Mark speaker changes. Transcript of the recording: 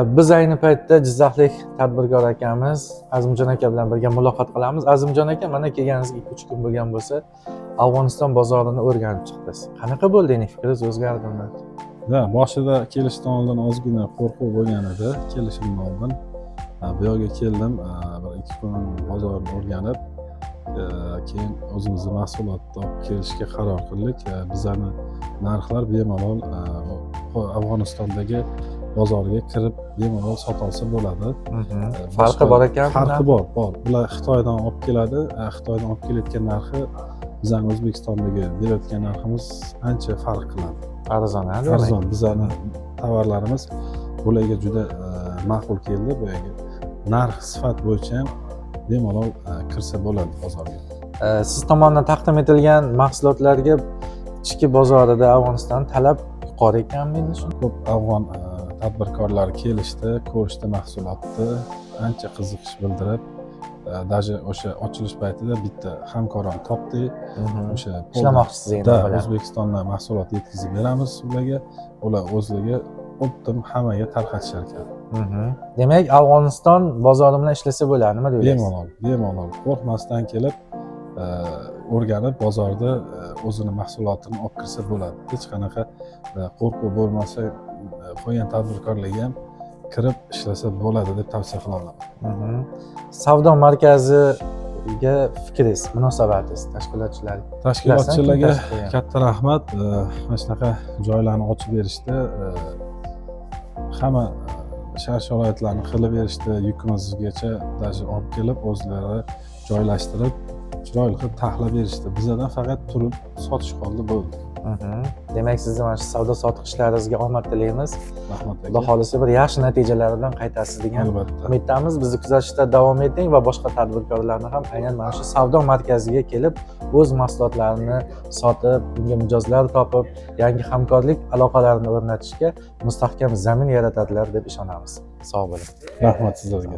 Speaker 1: Biz ayni paytda Jizzaxlik tadbirkor akamiz Azimjon aka bilan birga muloqot qilamiz. Azimjon aka, mana kelganingizga 2-3 kun bo'lgan bo'lsa, Afg'oniston bozorini o'rganib chiqdingiz. Qanaqa bo'ldi, endi fikringiz o'zgardimi?
Speaker 2: Boshida kelishdan oldin ozgina qo'rquv bo'lgan edi. Kelishimdan oldin bu yerga keldim, bir 2 kun bozorni o'rganib, keyin o'zimizni mahsulotni olib kelishga qaror qildik. Bizlarni narxlar bemalol Afg'onistondagi bozorga kirib bemalol sotolsa bo'ladi.
Speaker 1: Farqi bor ekanmi?
Speaker 2: Farqi bor. Bular Xitoydan olib keladi. Xitoydan olib kelayotgan narxi bizning O'zbekistondagi berayotgan narximiz ancha farq qiladi. Arzon. Bizlarni tovarlarimiz bularga juda ma'qul keldi. Bu yerga narx sifat bo'yicha ham bemalol kirsa bo'ladi bozorga.
Speaker 1: Siz tomonidan taqdim etilgan mahsulotlarga ichki bozorida Afg'oniston talab yuqori ekanmi endi shuni?
Speaker 2: Ko'p afg'on tadbirkorlar kelishdi, ko'rishdi mahsulotni, ancha qiziqish bildirib, даже o'sha ochilish paytida bitta hamkorim topdik. O'sha
Speaker 1: ishlamoqchisiz endi bilan.
Speaker 2: O'zbekistondan mahsulot yetkazib beramiz ularga. Ular o'zligi optim hammaga tarqatishar ekan.
Speaker 1: Demak, Afg'oniston bozori bilan ishlasa bo'ladi, nima deysiz?
Speaker 2: Bemalol qo'rqmasdan kelib, o'rganib bozorda o'zini mahsulotini olib kirsa bo'ladi. Hech qanaqa qo'rquv bo'lmasa, qo'ygan tadbirkorlarga ham kirib ishlasa bo'ladi deb tavsiya qilaman.
Speaker 1: Savdo markaziga fikringiz, munosabatingiz
Speaker 2: tashkilotchilarga katta rahmat. Mana shunaqa joylarni ochib berishdi. Hamma shart-sharoitlarni qilib berishdi. Yukimizgacha даже olib kelib o'zlari joylashtirib, chiroyli qilib taxlab berishdi. Bizdan faqat turib sotish qoldi bo'ldi.
Speaker 1: Demak, sizni mana shu savdo sotiq ishlaringizga omad tilaymiz.
Speaker 2: Rahmat.
Speaker 1: Xudo xolisa bir yaxshi natijalar bilan qaytasiz degan umiddamiz. Bizni kuzatishda davom eting va boshqa tadbirkorlarni ham aynan mana shu savdo markaziga kelib, o'z mahsulotlarini sotib, bunga mijozlar topib, yangi hamkorlik aloqalarini o'rnatishga mustahkam zamin yaratadilar deb ishonamiz. Sog' bo'ling.
Speaker 2: Rahmat sizlarga.